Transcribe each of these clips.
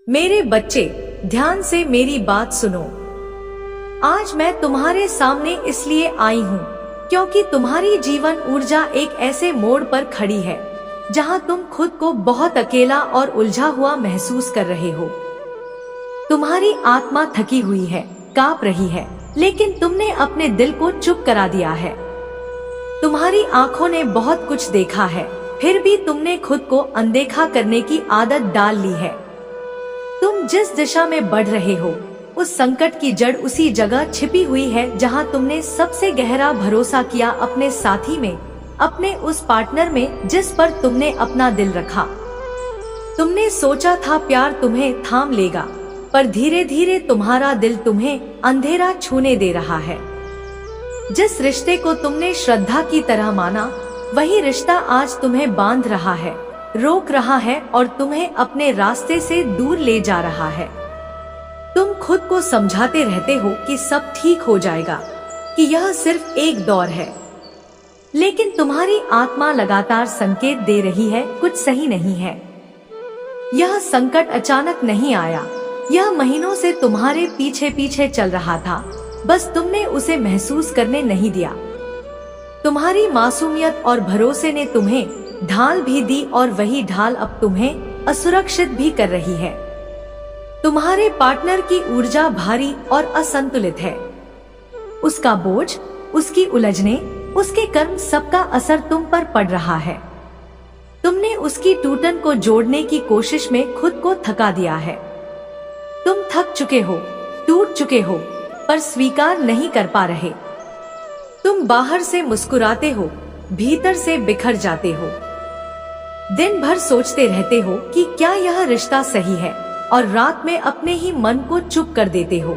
मेरे बच्चे, ध्यान से मेरी बात सुनो। आज मैं तुम्हारे सामने इसलिए आई हूँ क्योंकि तुम्हारी जीवन ऊर्जा एक ऐसे मोड़ पर खड़ी है जहाँ तुम खुद को बहुत अकेला और उलझा हुआ महसूस कर रहे हो। तुम्हारी आत्मा थकी हुई है, कांप रही है, लेकिन तुमने अपने दिल को चुप करा दिया है। तुम्हारी आंखों ने बहुत कुछ देखा है, फिर भी तुमने खुद को अनदेखा करने की आदत डाल ली है। तुम जिस दिशा में बढ़ रहे हो, उस संकट की जड़ उसी जगह छिपी हुई है जहां तुमने सबसे गहरा भरोसा किया, अपने साथी में, अपने उस पार्टनर में जिस पर तुमने अपना दिल रखा। तुमने सोचा था प्यार तुम्हें थाम लेगा, पर धीरे धीरे तुम्हारा दिल तुम्हें अंधेरा छूने दे रहा है। जिस रिश्ते को तुमने श्रद्धा की तरह माना, वही रिश्ता आज तुम्हें बांध रहा है, रोक रहा है और तुम्हें अपने रास्ते से दूर ले जा रहा है। तुम खुद को समझाते रहते हो कि सब ठीक हो जाएगा, कि यह सिर्फ एक दौर है, लेकिन तुम्हारी आत्मा लगातार संकेत दे रही है कुछ सही नहीं है। यह संकट अचानक नहीं आया, यह महीनों से तुम्हारे पीछे पीछे चल रहा था, बस तुमने उसे महसूस करने नहीं दिया। तुम्हारी मासूमियत और भरोसे ने तुम्हें ढाल भी दी और वही ढाल अब तुम्हें असुरक्षित भी कर रही है। तुम्हारे पार्टनर की ऊर्जा भारी और असंतुलित है। उसका बोझ, उसकी उलझने, उसके कर्म, सबका असर तुम पर पड़ रहा है। तुमने उसकी टूटन को जोड़ने की कोशिश में खुद को थका दिया है। तुम थक चुके हो, टूट चुके हो, पर स्वीकार नहीं कर पा रहे। तुम बाहर से मुस्कुराते हो, भीतर से बिखर जाते हो। दिन भर सोचते रहते हो कि क्या यह रिश्ता सही है, और रात में अपने ही मन को चुप कर देते हो।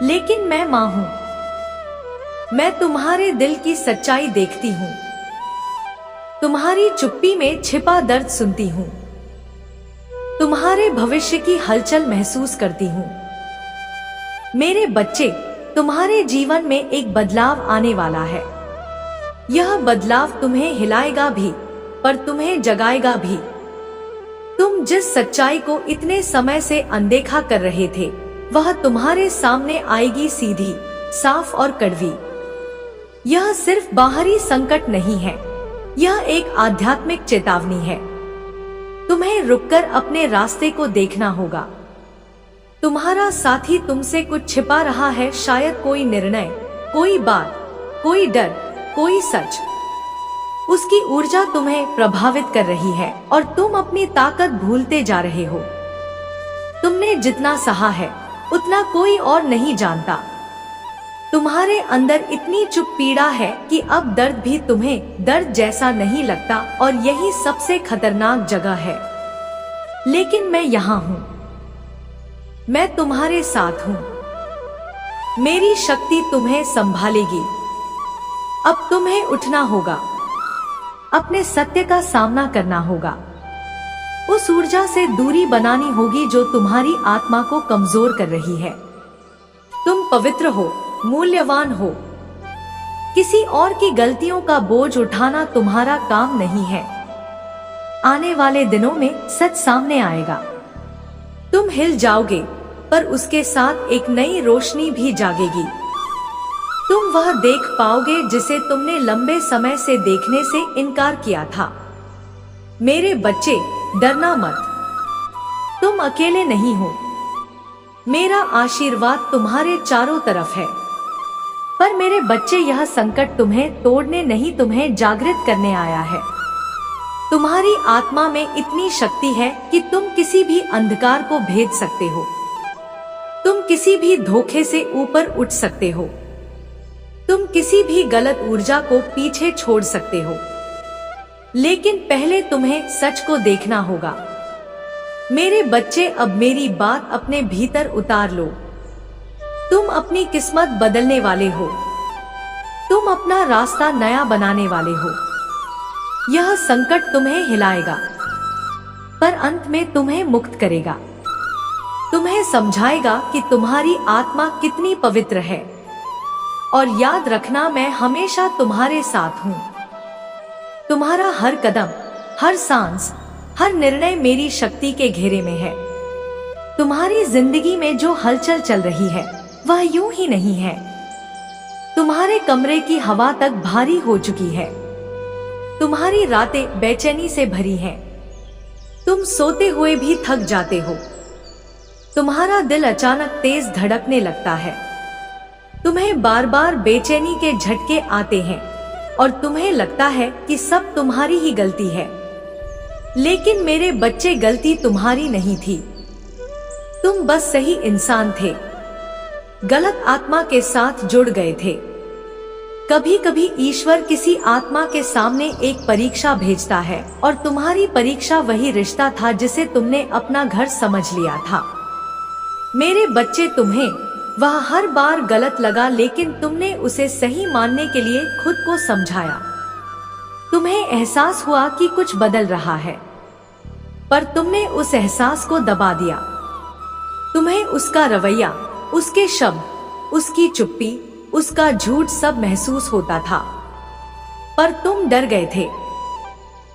लेकिन मैं मां हूं, मैं तुम्हारे दिल की सच्चाई देखती हूँ, तुम्हारी चुप्पी में छिपा दर्द सुनती हूँ, तुम्हारे भविष्य की हलचल महसूस करती हूँ। मेरे बच्चे, तुम्हारे जीवन में एक बदलाव आने वाला है। यह बदलाव तुम्हें हिलाएगा भी, पर तुम्हें जगाएगा भी। तुम जिस सच्चाई को इतने समय से अनदेखा कर रहे थे, वह तुम्हारे सामने आएगी, सीधी, साफ और कड़वी। यह सिर्फ बाहरी संकट नहीं है, यह एक आध्यात्मिक चेतावनी है। तुम्हें रुककर अपने रास्ते को देखना होगा। तुम्हारा साथी तुमसे कुछ छिपा रहा है, शायद कोई निर्णय, कोई बात, कोई डर, कोई सच। उसकी ऊर्जा तुम्हें प्रभावित कर रही है और तुम अपनी ताकत भूलते जा रहे हो। तुमने जितना सहा है, उतना कोई और नहीं जानता। तुम्हारे अंदर इतनी चुप पीड़ा है कि अब दर्द भी तुम्हें दर्द जैसा नहीं लगता, और यही सबसे खतरनाक जगह है। लेकिन मैं यहाँ हूँ, मैं तुम्हारे साथ हूँ। मेरी शक्ति तुम्हें संभालेगी। अब तुम्हें उठना होगा, अपने सत्य का सामना करना होगा। उस ऊर्जा से दूरी बनानी होगी जो तुम्हारी आत्मा को कमजोर कर रही है। तुम पवित्र हो, मूल्यवान हो। किसी और की गलतियों का बोझ उठाना तुम्हारा काम नहीं है। आने वाले दिनों में सच सामने आएगा। तुम हिल जाओगे, पर उसके साथ एक नई रोशनी भी जागेगी। तुम वह देख पाओगे जिसे तुमने लंबे समय से देखने से इनकार किया था। मेरे बच्चे, डरना मत, तुम अकेले नहीं हो। मेरा आशीर्वाद तुम्हारे चारों तरफ है। पर मेरे बच्चे, यह संकट तुम्हें तोड़ने नहीं, तुम्हें जागृत करने आया है। तुम्हारी आत्मा में इतनी शक्ति है कि तुम किसी भी अंधकार को भेद सकते हो। तुम किसी भी धोखे से ऊपर उठ सकते हो। तुम किसी भी गलत ऊर्जा को पीछे छोड़ सकते हो। लेकिन पहले तुम्हें सच को देखना होगा। मेरे बच्चे, अब मेरी बात अपने भीतर उतार लो। तुम अपनी किस्मत बदलने वाले हो। तुम अपना रास्ता नया बनाने वाले हो। यह संकट तुम्हें हिलाएगा, पर अंत में तुम्हें मुक्त करेगा। तुम्हें समझाएगा कि तुम्हारी आत्मा कितनी पवित्र है। और याद रखना, मैं हमेशा तुम्हारे साथ हूँ। तुम्हारा हर कदम, हर सांस, हर निर्णय मेरी शक्ति के घेरे में है। तुम्हारी जिंदगी में जो हलचल चल रही है वह यूं ही नहीं है। तुम्हारे कमरे की हवा तक भारी हो चुकी है। तुम्हारी रातें बेचैनी से भरी हैं। तुम सोते हुए भी थक जाते हो। तुम्हारा दिल अचानक तेज धड़कने लगता है। तुम्हें बार बार बेचैनी के झटके आते हैं और तुम्हें लगता है कि सब तुम्हारी ही गलती है। लेकिन मेरे बच्चे, गलती तुम्हारी नहीं थी। तुम बस सही इंसान थे, गलत आत्मा के साथ जुड़ गए थे। कभी कभी ईश्वर किसी आत्मा के सामने एक परीक्षा भेजता है और तुम्हारी परीक्षा वही रिश्ता था जिसे तुमने अपना घर समझ लिया था। मेरे बच्चे, तुम्हें वह हर बार गलत लगा, लेकिन तुमने उसे सही मानने के लिए खुद को समझाया। तुम्हें एहसास हुआ कि कुछ बदल रहा है, पर तुमने उस एहसास को दबा दिया। तुम्हें उसका रवैया, उसके शब्द, उसकी चुप्पी, उसका झूठ सब महसूस होता था, पर तुम डर गए थे।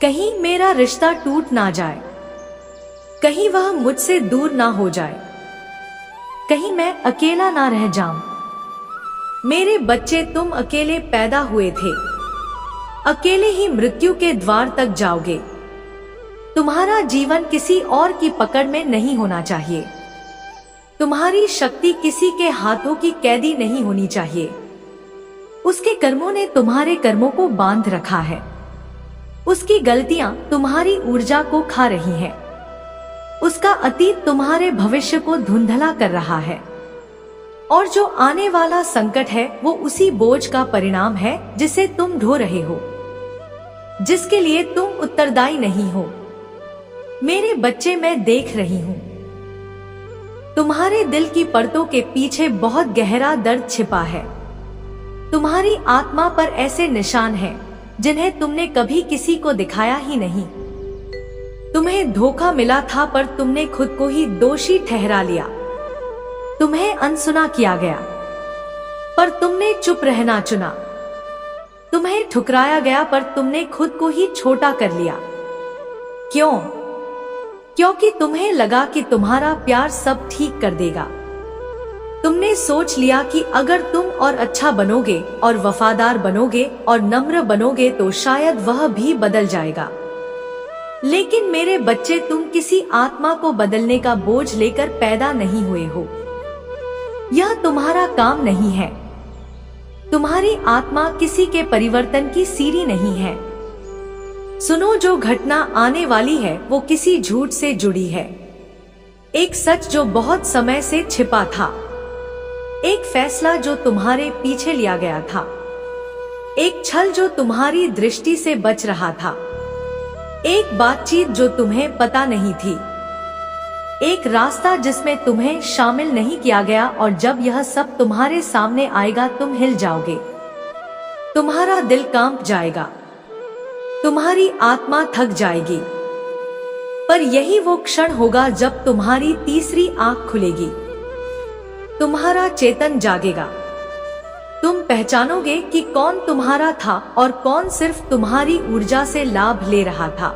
कहीं मेरा रिश्ता टूट ना जाए, कहीं वह मुझसे दूर ना हो जाए, कहीं मैं अकेला ना रह जाऊं। मेरे बच्चे, तुम अकेले पैदा हुए थे, अकेले ही मृत्यु के द्वार तक जाओगे। तुम्हारा जीवन किसी और की पकड़ में नहीं होना चाहिए। तुम्हारी शक्ति किसी के हाथों की कैदी नहीं होनी चाहिए। उसके कर्मों ने तुम्हारे कर्मों को बांध रखा है। उसकी गलतियां तुम्हारी ऊर्जा को खा रही हैं। उसका अतीत तुम्हारे भविष्य को धुंधला कर रहा है, और जो आने वाला संकट है वो उसी बोझ का परिणाम है जिसे तुम ढो रहे हो, जिसके लिए तुम उत्तरदायी नहीं हो। मेरे बच्चे, मैं देख रही हूँ तुम्हारे दिल की परतों के पीछे बहुत गहरा दर्द छिपा है। तुम्हारी आत्मा पर ऐसे निशान हैं जिन्हें तुमने कभी किसी को दिखाया ही नहीं। तुम्हें धोखा मिला था, पर तुमने खुद को ही दोषी ठहरा लिया। तुम्हें अनसुना किया गया, पर तुमने चुप रहना चुना। तुम्हें ठुकराया गया, पर तुमने खुद को ही छोटा कर लिया। क्यों? क्योंकि तुम्हें लगा कि तुम्हारा प्यार सब ठीक कर देगा। तुमने सोच लिया कि अगर तुम और अच्छा बनोगे और वफादार बनोगे और नम्र बनोगे तो शायद वह भी बदल जाएगा। लेकिन मेरे बच्चे, तुम किसी आत्मा को बदलने का बोझ लेकर पैदा नहीं हुए हो। यह तुम्हारा काम नहीं है। तुम्हारी आत्मा किसी के परिवर्तन की सीढ़ी नहीं है। सुनो, जो घटना आने वाली है वो किसी झूठ से जुड़ी है। एक सच जो बहुत समय से छिपा था, एक फैसला जो तुम्हारे पीछे लिया गया था, एक छल जो तुम्हारी दृष्टि से बच रहा था, एक बातचीत जो तुम्हें पता नहीं थी, एक रास्ता जिसमें तुम्हें शामिल नहीं किया गया। और जब यह सब तुम्हारे सामने आएगा तुम हिल जाओगे, तुम्हारा दिल कांप जाएगा, तुम्हारी आत्मा थक जाएगी। पर यही वो क्षण होगा जब तुम्हारी तीसरी आंख खुलेगी, तुम्हारा चेतन जागेगा। तुम पहचानोगे कि कौन तुम्हारा था और कौन सिर्फ तुम्हारी ऊर्जा से लाभ ले रहा था।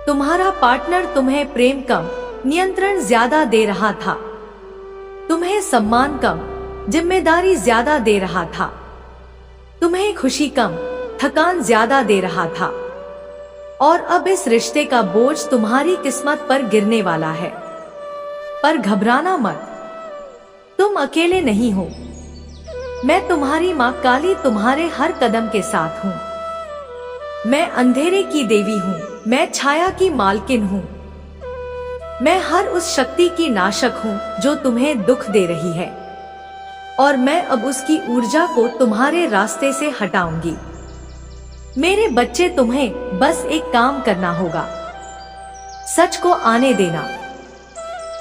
तुम्हारा पार्टनर तुम्हें प्रेम कम, नियंत्रण ज्यादा दे रहा था। तुम्हें सम्मान कम, जिम्मेदारी ज्यादा दे रहा था। तुम्हें खुशी कम, थकान ज्यादा दे रहा था। और अब इस रिश्ते का बोझ तुम्हारी किस्मत पर गिरने वाला है। पर घबराना मत, तुम अकेले नहीं हो। मैं तुम्हारी माँ काली तुम्हारे हर कदम के साथ हूँ। मैं अंधेरे की देवी हूँ, मैं छाया की मालकिन हूँ। मैं हर उस शक्ति की नाशक हूँ जो तुम्हें दुख दे रही है, और मैं अब उसकी ऊर्जा को तुम्हारे रास्ते से हटाऊंगी। मेरे बच्चे, तुम्हें बस एक काम करना होगा, सच को आने देना,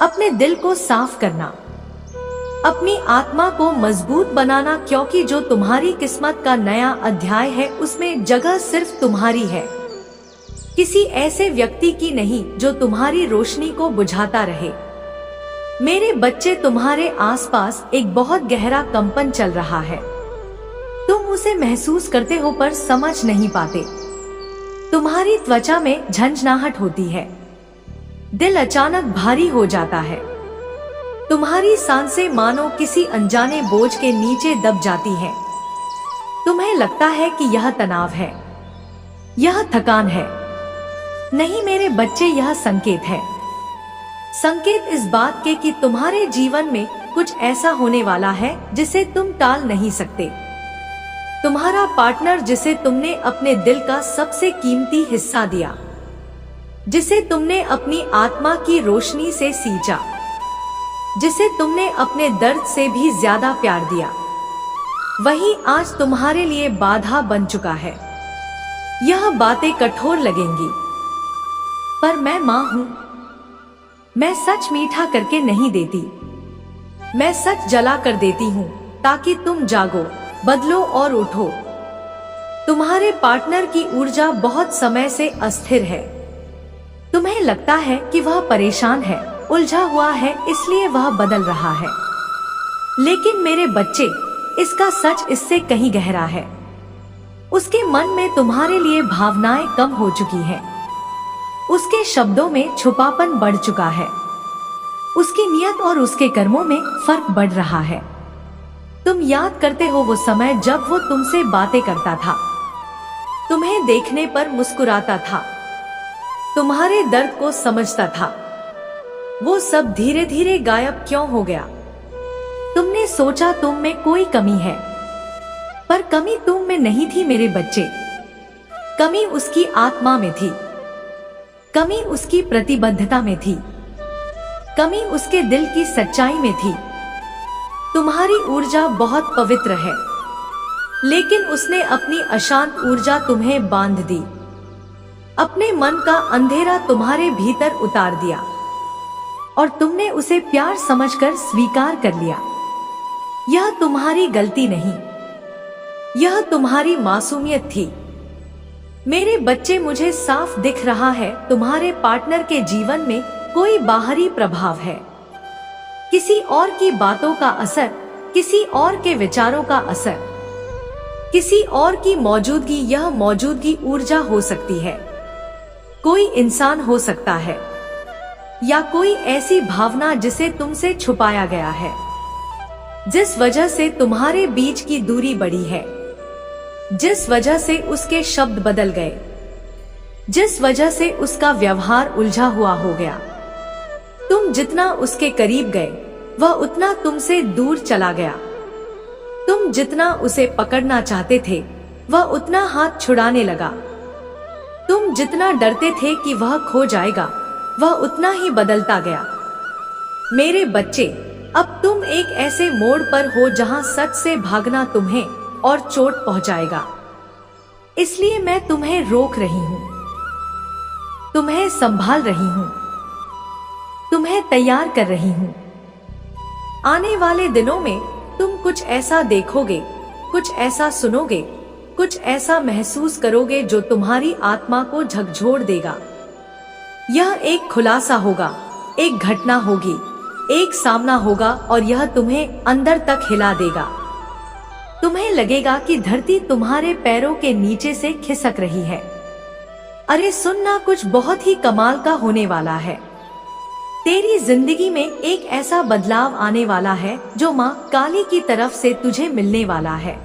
अपने दिल को साफ करना, अपनी आत्मा को मजबूत बनाना, क्योंकि जो तुम्हारी किस्मत का नया अध्याय है उसमें जगह सिर्फ तुम्हारी है, किसी ऐसे व्यक्ति की नहीं जो तुम्हारी रोशनी को बुझाता रहे। मेरे बच्चे, तुम्हारे आसपास एक बहुत गहरा कंपन चल रहा है। तुम उसे महसूस करते हो पर समझ नहीं पाते। तुम्हारी त्वचा में झंझनाहट होती है, दिल अचानक भारी हो जाता है, तुम्हारी सांसें मानो किसी अनजाने बोझ के नीचे दब जाती हैं। तुम्हें लगता है कि यह तनाव है, यह थकान है। नहीं मेरे बच्चे, यह संकेत है। संकेत इस बात के कि तुम्हारे जीवन में कुछ ऐसा होने वाला है जिसे तुम टाल नहीं सकते। तुम्हारा पार्टनर, जिसे तुमने अपने दिल का सबसे कीमती हिस्सा दिया, जिसे तुमने अपनी आत्मा की रोशनी से सींचा, जिसे तुमने अपने दर्द से भी ज्यादा प्यार दिया, वही आज तुम्हारे लिए बाधा बन चुका है। यह बातें कठोर लगेंगी, पर मैं माँ हूं। मैं सच मीठा करके नहीं देती, मैं सच जला कर देती हूँ ताकि तुम जागो, बदलो और उठो। तुम्हारे पार्टनर की ऊर्जा बहुत समय से अस्थिर है। तुम्हें लगता है कि वह परेशान है, उलझा हुआ है, इसलिए वह बदल रहा है। लेकिन मेरे बच्चे, इसका सच इससे कहीं गहरा है। उसके मन में तुम्हारे लिए भावनाएं कम हो चुकी हैं। उसके शब्दों में छुपापन बढ़ चुका है। उसकी नियत और उसके कर्मों में फर्क बढ़ रहा है। तुम याद करते हो वो समय जब वो तुमसे बातें करता था, तुम्हें देखने पर मुस्कुराता था, तुम्हारे दर्द को समझता था। वो सब धीरे धीरे गायब क्यों हो गया? तुमने सोचा तुम में कोई कमी है, पर कमी तुम में नहीं थी मेरे बच्चे। कमी उसकी आत्मा में थी, कमी उसकी प्रतिबद्धता में थी, कमी उसके दिल की सच्चाई में थी। तुम्हारी ऊर्जा बहुत पवित्र है, लेकिन उसने अपनी अशांत ऊर्जा तुम्हें बांध दी। अपने मन का अंधेरा तुम्हारे भीतर उतार दिया और तुमने उसे प्यार समझकर स्वीकार कर लिया। यह तुम्हारी गलती नहीं, यह तुम्हारी मासूमियत थी। मेरे बच्चे, मुझे साफ दिख रहा है तुम्हारे पार्टनर के जीवन में कोई बाहरी प्रभाव है। किसी और की बातों का असर, किसी और के विचारों का असर, किसी और की मौजूदगी। यह मौजूदगी ऊर्जा हो सकती है, कोई इंसान हो सकता है, या कोई ऐसी भावना जिसे तुमसे छुपाया गया है, जिस वजह से तुम्हारे बीच की दूरी बढ़ी है, जिस वजह से उसके शब्द बदल गए, जिस वजह से उसका व्यवहार उलझा हुआ हो गया। तुम जितना उसके करीब गए, वह उतना तुमसे दूर चला गया। तुम जितना उसे पकड़ना चाहते थे, वह उतना हाथ छुड़ाने लगा। तुम जितना डरते थे कि वह खो जाएगा, वह उतना ही बदलता गया। मेरे बच्चे, अब तुम एक ऐसे मोड़ पर हो जहां सच से भागना तुम्हें और चोट पहुंचाएगा। इसलिए मैं तुम्हें रोक रही हूं, तुम्हें संभाल रही हूं, तुम्हें तैयार कर रही हूं। आने वाले दिनों में तुम कुछ ऐसा देखोगे, कुछ ऐसा सुनोगे, कुछ ऐसा महसूस करोगे जो तुम्हारी आत्मा को झकझोर देगा। यह एक खुलासा होगा, एक घटना होगी, एक सामना होगा और यह तुम्हें अंदर तक हिला देगा। तुम्हें लगेगा कि धरती तुम्हारे पैरों के नीचे से खिसक रही है। अरे सुनना, कुछ बहुत ही कमाल का होने वाला है। तेरी जिंदगी में एक ऐसा बदलाव आने वाला है जो माँ काली की तरफ से तुझे मिलने वाला है।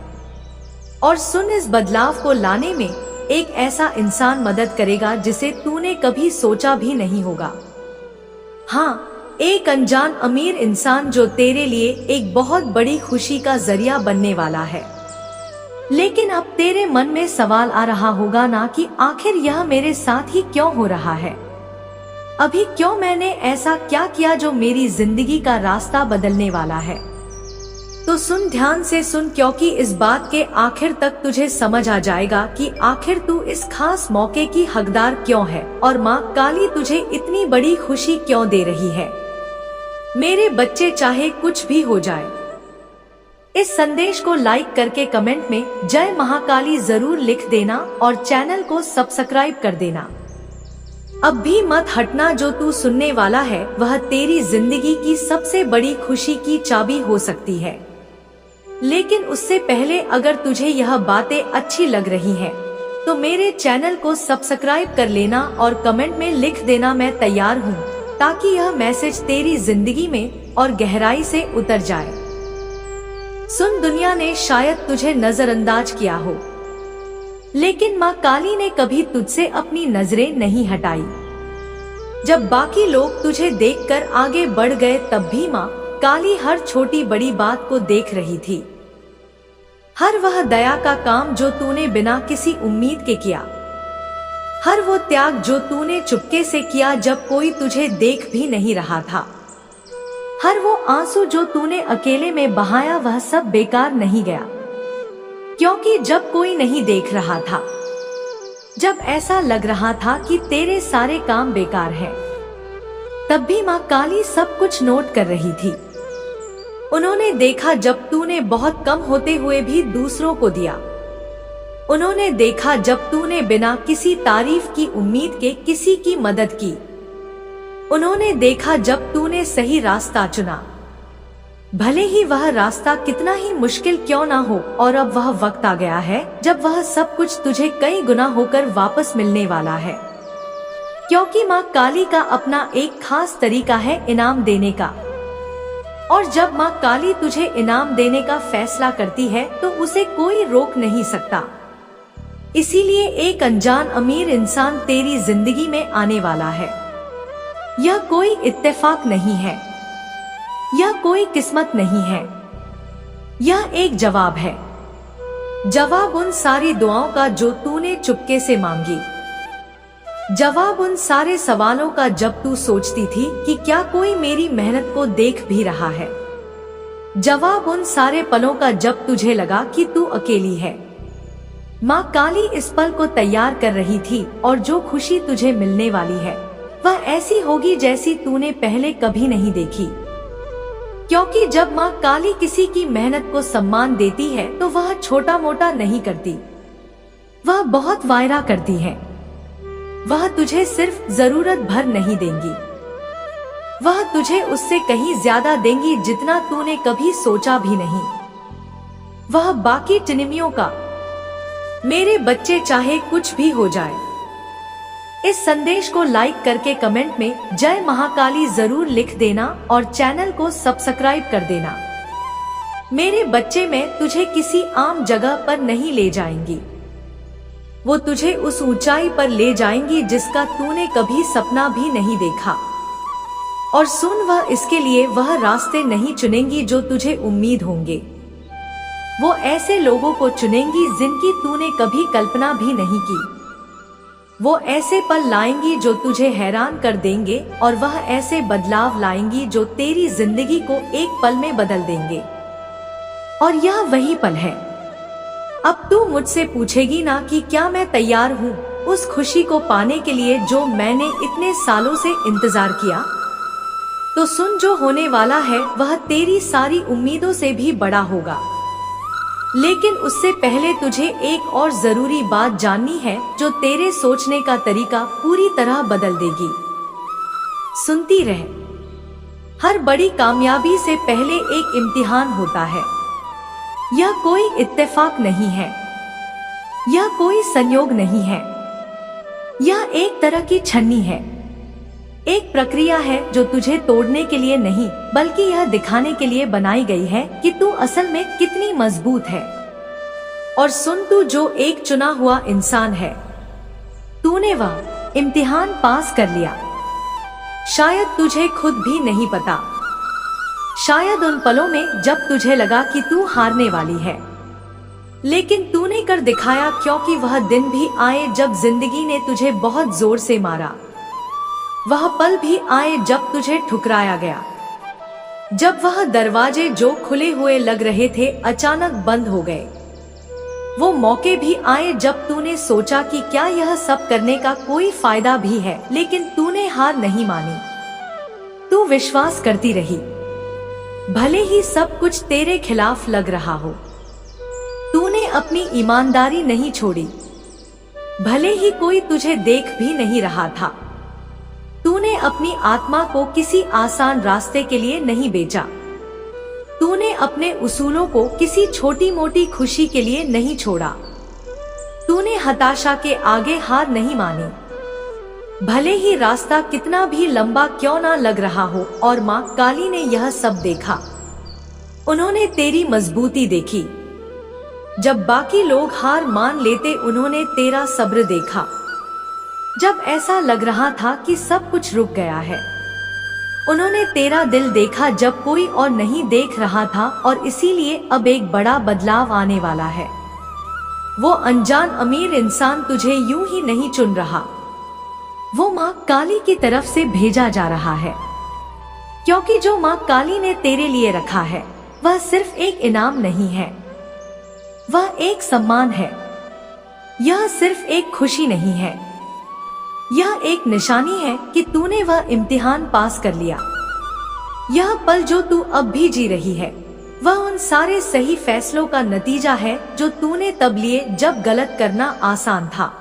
और सुन, इस बदलाव को लाने में एक ऐसा इंसान मदद करेगा जिसे तूने कभी सोचा भी नहीं होगा। हाँ, एक अनजान अमीर इंसान जो तेरे लिए एक बहुत बड़ी खुशी का जरिया बनने वाला है। लेकिन अब तेरे मन में सवाल आ रहा होगा ना कि आखिर यह मेरे साथ ही क्यों हो रहा है? अभी क्यों मैंने ऐसा क्या किया जो मेरी जिंदगी का रास्ता बदलने वाला है? तो सुन, ध्यान से सुन, क्योंकि इस बात के आखिर तक तुझे समझ आ जाएगा कि आखिर तू इस खास मौके की हकदार क्यों है और माँ काली तुझे इतनी बड़ी खुशी क्यों दे रही है। मेरे बच्चे, चाहे कुछ भी हो जाए, इस संदेश को लाइक करके कमेंट में जय महाकाली जरूर लिख देना और चैनल को सब्सक्राइब कर देना। अब भी मत हटना, जो तू सुनने वाला है वह तेरी जिंदगी की सबसे बड़ी खुशी की चाबी हो सकती है। लेकिन उससे पहले अगर तुझे यह बातें अच्छी लग रही हैं, तो मेरे चैनल को सब्सक्राइब कर लेना और कमेंट में लिख देना मैं तैयार हूँ, ताकि यह मैसेज तेरी जिंदगी में और गहराई से उतर जाए। सुन, दुनिया ने शायद तुझे नजरअंदाज किया हो, लेकिन माँ काली ने कभी तुझसे अपनी नजरें नहीं हटाई। जब बाकी लोग तुझे देखकर आगे बढ़ गए, तब भी माँ काली हर छोटी बड़ी बात को देख रही थी। हर वह दया का काम जो तूने बिना किसी उम्मीद के किया, हर वो त्याग जो तूने चुपके से किया जब कोई तुझे देख भी नहीं रहा था, हर वो आंसू जो तूने अकेले में बहाया, वह सब बेकार नहीं गया। क्योंकि जब कोई नहीं देख रहा था, जब ऐसा लग रहा था कि तेरे सारे काम बेकार हैं, तब भी माँ काली सब कुछ नोट कर रही थी। उन्होंने देखा जब तूने बहुत कम होते हुए भी दूसरों को दिया। उन्होंने देखा जब तूने बिना किसी तारीफ की उम्मीद के किसी की मदद की। उन्होंने देखा जब तूने सही रास्ता चुना, भले ही वह रास्ता कितना ही मुश्किल क्यों ना हो। और अब वह वक्त आ गया है जब वह सब कुछ तुझे कई गुना होकर वापस मिलने वाला है। क्योंकि माँ काली का अपना एक खास तरीका है इनाम देने का, और जब माँ काली तुझे इनाम देने का फैसला करती है तो उसे कोई रोक नहीं सकता। इसीलिए एक अनजान अमीर इंसान तेरी जिंदगी में आने वाला है। यह कोई इत्तेफाक नहीं है, यह कोई किस्मत नहीं है, यह एक जवाब है। जवाब उन सारी दुआओं का जो तूने चुपके से मांगी, जवाब उन सारे सवालों का जब तू सोचती थी कि क्या कोई मेरी मेहनत को देख भी रहा है, जवाब उन सारे पलों का जब तुझे लगा कि तू अकेली है। माँ काली इस पल को तैयार कर रही थी, और जो खुशी तुझे मिलने वाली है वह ऐसी होगी जैसी तूने पहले कभी नहीं देखी। क्योंकि जब माँ काली किसी की मेहनत को सम्मान देती है तो वह छोटा मोटा नहीं करती, वह बहुत वायदा करती है। वह तुझे सिर्फ जरूरत भर नहीं देंगी, वह तुझे उससे कहीं ज्यादा देंगी जितना तूने कभी सोचा भी नहीं। वह बाकी टिनिमियों का मेरे बच्चे चाहे कुछ भी हो जाए। इस संदेश को लाइक करके कमेंट में जय महाकाली जरूर लिख देना और चैनल को सब्सक्राइब कर देना। मेरे बच्चे, मैं तुझे किसी आम जगह पर नहीं ले जाएंगी, वो तुझे उस ऊंचाई पर ले जाएंगी जिसका तूने कभी सपना भी नहीं देखा। और सुन, वह इसके लिए वह रास्ते नहीं चुनेंगी जो तुझे उम्मीद होंगे, वो ऐसे लोगों को चुनेंगी जिनकी तूने कभी कल्पना भी नहीं की। वो ऐसे पल लाएंगी जो तुझे हैरान कर देंगे, और वह ऐसे बदलाव लाएंगी जो तेरी जिंदगी को एक पल में बदल देंगे। और यह वही पल है। अब तू मुझसे पूछेगी ना कि क्या मैं तैयार हूँ उस खुशी को पाने के लिए जो मैंने इतने सालों से इंतजार किया। तो सुन, जो होने वाला है वह तेरी सारी उम्मीदों से भी बड़ा होगा। लेकिन उससे पहले तुझे एक और जरूरी बात जाननी है जो तेरे सोचने का तरीका पूरी तरह बदल देगी। सुनती रह, हर बड़ी कामयाबी से पहले एक इम्तिहान होता है। यह कोई इत्तेफाक नहीं है, यह कोई संयोग नहीं है, यह एक तरह की छन्नी है, एक प्रक्रिया है जो तुझे तोड़ने के लिए नहीं बल्कि यह दिखाने के लिए बनाई गई है कि तू असल में कितनी मजबूत है। और सुन, तू जो एक चुना हुआ इंसान है, तूने वह इम्तिहान पास कर लिया। शायद तुझे खुद भी नहीं पता, शायद उन पलों में जब तुझे लगा कि तू हारने वाली है, लेकिन तूने कर दिखाया। क्योंकि वह दिन भी आए जब जिंदगी ने तुझे बहुत जोर से मारा, वह पल भी आए जब तुझे ठुकराया गया, जब वह दरवाजे जो खुले हुए लग रहे थे अचानक बंद हो गए। वो मौके भी आए जब तूने सोचा कि क्या यह सब करने का कोई फायदा भी है, लेकिन तूने हार नहीं मानी। तू विश्वास करती रही, भले ही सब कुछ तेरे खिलाफ लग रहा हो। तूने अपनी ईमानदारी नहीं छोड़ी, भले ही कोई तुझे देख भी नहीं रहा था। तूने अपनी आत्मा को किसी आसान रास्ते के लिए नहीं बेचा। तूने अपने उसूलों को किसी छोटी मोटी खुशी के लिए नहीं छोड़ा। तूने हताशा के आगे हार नहीं मानी। भले ही रास्ता कितना भी लंबा क्यों ना लग रहा हो, और माँ काली ने यह सब देखा। उन्होंने तेरी मजबूती देखी। जब बाकी लोग हार मान लेते, उन्होंने तेरा सब्र देखा। जब ऐसा लग रहा था कि सब कुछ रुक गया है, उन्होंने तेरा दिल देखा जब कोई और नहीं देख रहा था, और इसीलिए अब एक बड़ा बदलाव आने वाला है। वो अनजान अमीर इंसान तुझे यूं ही नहीं चुन रहा, वो माँ काली की तरफ से भेजा जा रहा है। क्योंकि जो माँ काली ने तेरे लिए रखा है, वह सिर्फ एक इनाम नहीं है, वह एक सम्मान है। यह सिर्फ एक खुशी नहीं है, यह एक निशानी है कि तूने वह इम्तिहान पास कर लिया। यह पल जो तू अब भी जी रही है, वह उन सारे सही फैसलों का नतीजा है जो तूने तब लिए जब गलत करना आसान था।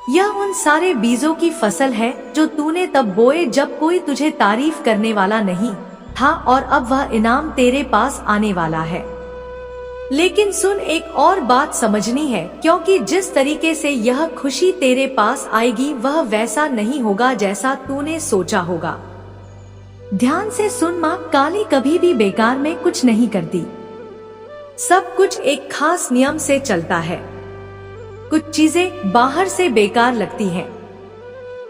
यह उन सारे बीजों की फसल है जो तूने तब बोए जब कोई तुझे तारीफ करने वाला नहीं था, और अब वह इनाम तेरे पास आने वाला है। लेकिन सुन, एक और बात समझनी है, क्योंकि जिस तरीके से यह खुशी तेरे पास आएगी वह वैसा नहीं होगा जैसा तूने सोचा होगा। ध्यान से सुन, माँ काली कभी भी बेकार में कुछ नहीं करती। सब कुछ एक खास नियम से चलता है। कुछ चीजें बाहर से बेकार लगती हैं,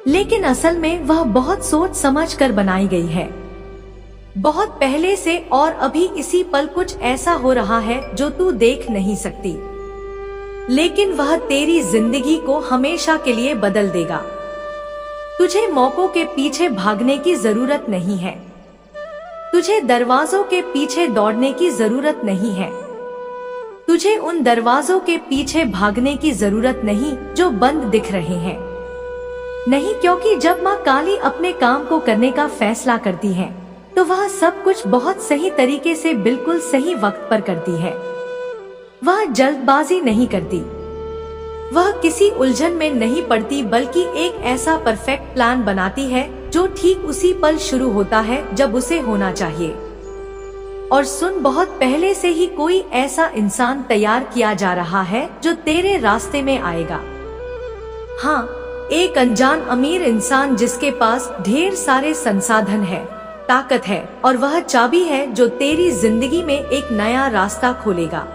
लेकिन असल में वह बहुत सोच समझ कर बनाई गई है, बहुत पहले से। और अभी इसी पल कुछ ऐसा हो रहा है जो तू देख नहीं सकती, लेकिन वह तेरी जिंदगी को हमेशा के लिए बदल देगा। तुझे मौकों के पीछे भागने की जरूरत नहीं है, तुझे दरवाजों के पीछे दौड़ने की जरूरत नहीं है, तुझे उन दरवाजों के पीछे भागने की जरूरत नहीं जो बंद दिख रहे हैं। नहीं, क्योंकि जब माँ काली अपने काम को करने का फैसला करती है तो वह सब कुछ बहुत सही तरीके से बिल्कुल सही वक्त पर करती है। वह जल्दबाजी नहीं करती, वह किसी उलझन में नहीं पड़ती, बल्कि एक ऐसा परफेक्ट प्लान बनाती है जो ठीक उसी पल शुरू होता है जब उसे होना चाहिए। और सुन, बहुत पहले से ही कोई ऐसा इंसान तैयार किया जा रहा है जो तेरे रास्ते में आएगा। हाँ, एक अनजान अमीर इंसान जिसके पास ढेर सारे संसाधन है, ताकत है, और वह चाबी है जो तेरी जिंदगी में एक नया रास्ता खोलेगा।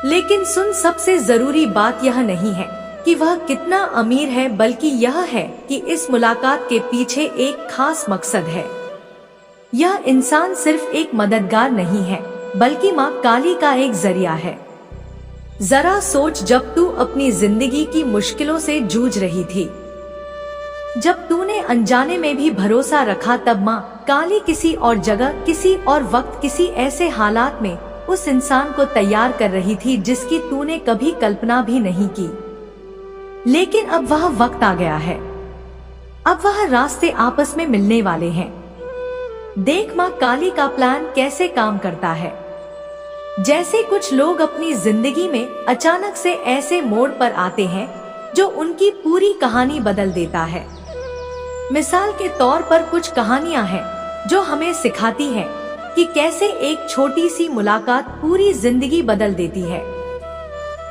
लेकिन सुन, सबसे जरूरी बात यह नहीं है कि वह कितना अमीर है, बल्कि यह है कि इस मुलाकात के पीछे एक खास मकसद है। यह इंसान सिर्फ एक मददगार नहीं है, बल्कि माँ काली का एक जरिया है। जरा सोच, जब तू अपनी जिंदगी की मुश्किलों से जूझ रही थी, जब तूने अनजाने में भी भरोसा रखा, तब माँ काली किसी और जगह, किसी और वक्त, किसी ऐसे हालात में उस इंसान को तैयार कर रही थी जिसकी तूने कभी कल्पना भी नहीं की। लेकिन अब वह वक्त आ गया है, अब वह रास्ते आपस में मिलने वाले हैं। देख माँ काली का प्लान कैसे काम करता है। जैसे कुछ लोग अपनी जिंदगी में अचानक से ऐसे मोड़ पर आते हैं जो उनकी पूरी कहानी बदल देता है। मिसाल के तौर पर कुछ कहानियां हैं जो हमें सिखाती हैं कि कैसे एक छोटी सी मुलाकात पूरी जिंदगी बदल देती है।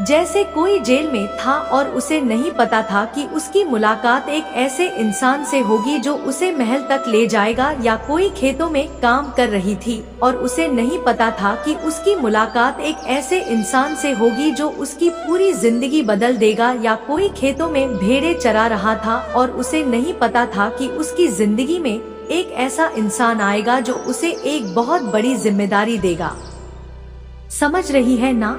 जैसे कोई जेल में था और उसे नहीं पता था कि उसकी मुलाकात एक ऐसे इंसान से होगी जो उसे महल तक ले जाएगा, या कोई खेतों में काम कर रही थी और उसे नहीं पता था कि उसकी मुलाकात एक ऐसे इंसान से होगी जो उसकी पूरी जिंदगी बदल देगा, या कोई खेतों में भेड़ें चरा रहा था और उसे नहीं पता था कि उसकी जिंदगी में एक ऐसा इंसान आएगा जो उसे एक बहुत बड़ी जिम्मेदारी देगा। समझ रही है ना?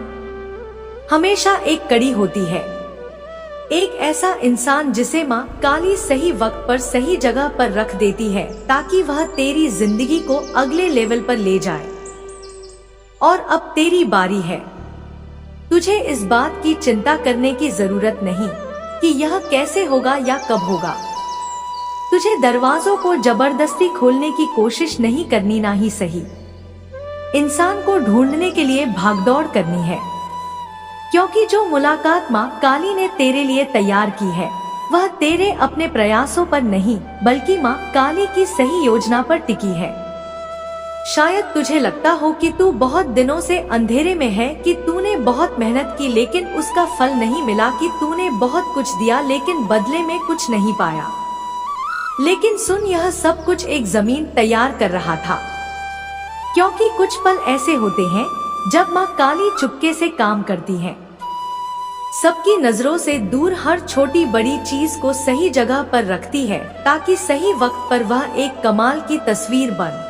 हमेशा एक कड़ी होती है, एक ऐसा इंसान जिसे माँ काली सही वक्त पर सही जगह पर रख देती है ताकि वह तेरी जिंदगी को अगले लेवल पर ले जाए। और अब तेरी बारी है। तुझे इस बात की चिंता करने की जरूरत नहीं कि यह कैसे होगा या कब होगा। तुझे दरवाजों को जबरदस्ती खोलने की कोशिश नहीं करनी, ना ही सही इंसान को ढूंढने के लिए भागदौड़ करनी है। क्योंकि जो मुलाकात माँ काली ने तेरे लिए तैयार की है वह तेरे अपने प्रयासों पर नहीं बल्कि माँ काली की सही योजना पर टिकी है। शायद तुझे लगता हो कि तू बहुत दिनों से अंधेरे में है, कि तूने बहुत मेहनत की लेकिन उसका फल नहीं मिला, कि तूने बहुत कुछ दिया लेकिन बदले में कुछ नहीं पाया। लेकिन सुन, यह सब कुछ एक जमीन तैयार कर रहा था, क्योंकि कुछ पल ऐसे होते हैं जब माँ काली चुपके से काम करती है, सबकी नजरों से दूर हर छोटी बड़ी चीज को सही जगह पर रखती है, ताकि सही वक्त पर वह एक कमाल की तस्वीर बन